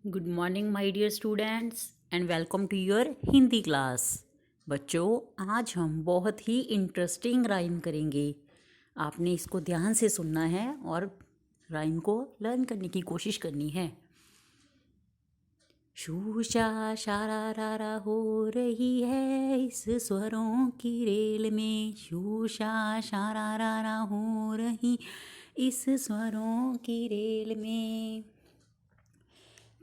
Good morning my dear students and welcome to your Hindi class. बच्चों, आज हम बहुत ही इंटरेस्टिंग राइम करेंगे। आपने इसको ध्यान से सुनना है और राइम को लर्न करने की कोशिश करनी है। शूशा शारारा हो रही है इस स्वरों की रेल में। शूशा शारारा हो रही इस स्वरों की रेल में।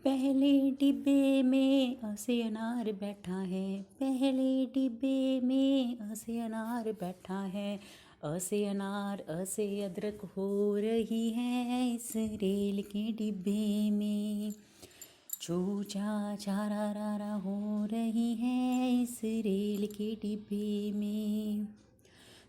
पहले डिब्बे में असे अनार बैठा है। पहले डिब्बे में असे अनार बैठा है। असे अनार असे अदरक हो रही है इस रेल के डिब्बे में। चूचा चारा रारा हो रही है इस रेल के डिब्बे में।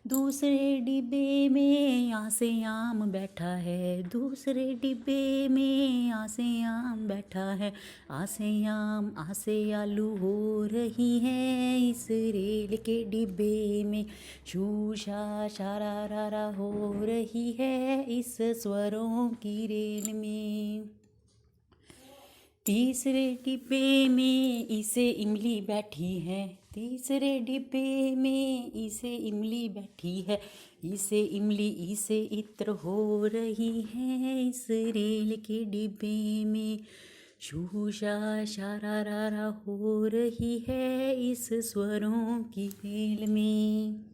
दूसरे डिब्बे में आसे आम बैठा है। दूसरे डिब्बे में आसे आम बैठा है। आसे आम आसे आलू हो रही है इस रेल के डिब्बे में। शूशा शारा रारा हो रही है इस स्वरों की रेल में। तीसरे डिब्बे में इसे इमली बैठी है। तीसरे डिब्बे में इसे इमली बैठी है। इसे इमली इसे इत्र हो रही है इस रेल के डिब्बे में। शूशा शारारा हो रही है इस स्वरों की रेल में।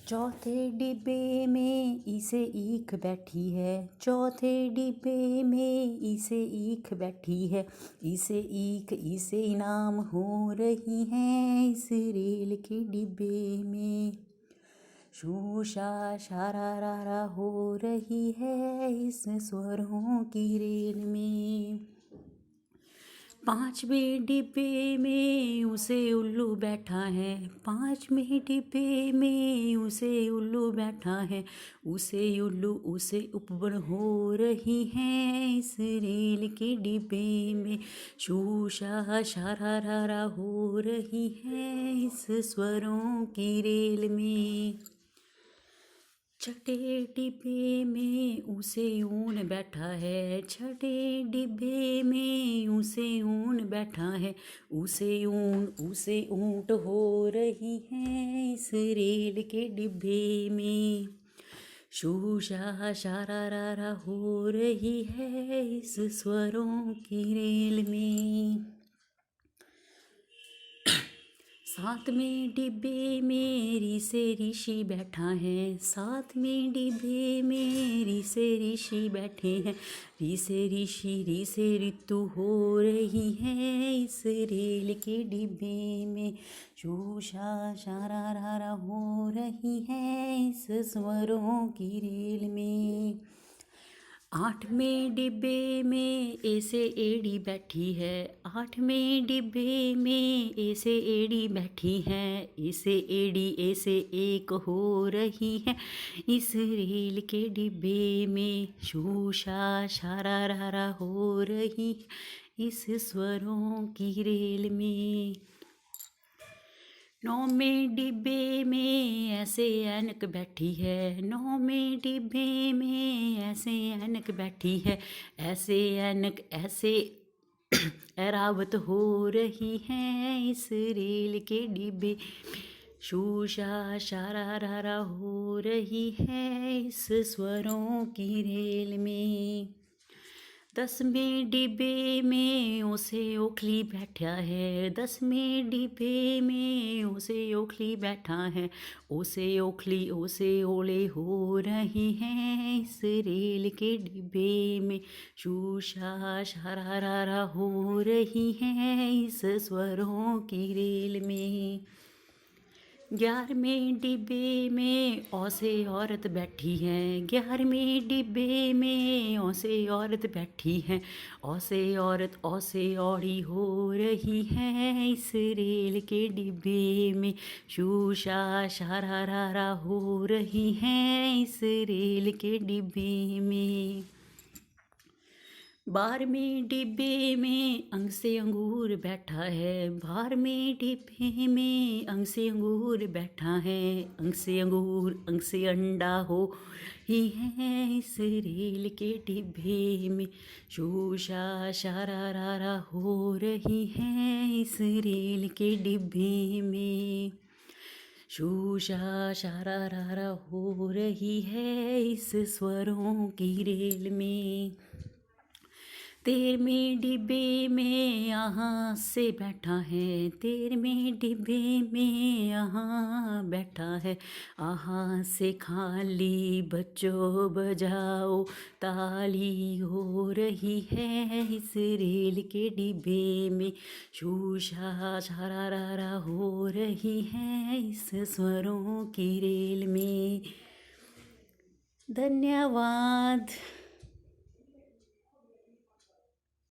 चौथे डिब्बे में इसे ईख बैठी है। चौथे डिब्बे में इसे ईख बैठी है। इसे ईख इसे इनाम हो रही है इस रेल के डिब्बे में। शूशा शारारा हो रही है इस स्वरों की रेल में। पांचवें डिब्बे में उसे उल्लू बैठा है। पांचवें डिब्बे में उसे उल्लू बैठा है। उसे उल्लू उसे उपवन हो रही है इस रेल के डिब्बे में। शूशा शारारा हो रही है इस स्वरों की रेल में। छठे डिब्बे में उसे ऊन बैठा है। छठे डिब्बे में उसे ऊन बैठा है। उसे ऊंट हो रही है इस रेल के डिब्बे में। शूशा शारारा हो रही है इस स्वरों की रेल में। सातवें डिब्बे में ऋषि ऋषि बैठा है। सातवें डिब्बे में ऋषि ऋषि बैठे हैं। ऋषि ऋतु हो रही है इस रेल के डिब्बे में। शूशा शारारा हो रही है इस स्वरों की रेल में। आठवें डिब्बे में ऐसे एड़ी बैठी है। आठवें डिब्बे में ऐसे एड़ी बैठी है। ऐसे एड़ी ऐसे एक हो रही है इस रेल के डिब्बे में। शूशा शारारा हो रही इस स्वरों की रेल में। नौवें डिब्बे में ऐसे ऐनक बैठी है। नौवें डिब्बे में ऐसे ऐनक बैठी है। ऐसे ऐनक ऐसे एरावत हो रही है इस रेल के डिब्बे। शूशा शारारा हो रही है इस स्वरों की रेल में। 10वें डिब्बे में उसे ओखली बैठा है। 10वें डिब्बे में उसे ओखली बैठा है। उसे ओखली उसे ओले हो रही हैं इस रेल के डिब्बे में। शूशा शारारा हो रही है इस स्वरों की रेल में। 11वें डिब्बे में औसे औरत बैठी है। 11वें डिब्बे में औसे औरत बैठी है। औसे औरत औसे औड़ी हो रही है इस रेल के डिब्बे में। शूशा शारारा हो रही है इस रेल के डिब्बे में। बार में डिब्बे में अंग से अंगूर बैठा है, बार में डिब्बे में अंग से अंगूर बैठा है, अंग से अंगूर अंग से अंडा हो ही है इस रेल के डिब्बे में, शूशा शारारा हो रही है इस रेल के डिब्बे में, शूशा शारारा हो रही है इस स्वरों की रेल में। 13वें डिब्बे में यहाँ से बैठा है, 13वें डिब्बे में यहाँ बैठा है, यहाँ से खाली बच्चों बजाओ ताली हो रही है इस रेल के डिब्बे में, शूशा छारारा हो रही है इस स्वरों की रेल में। धन्यवाद।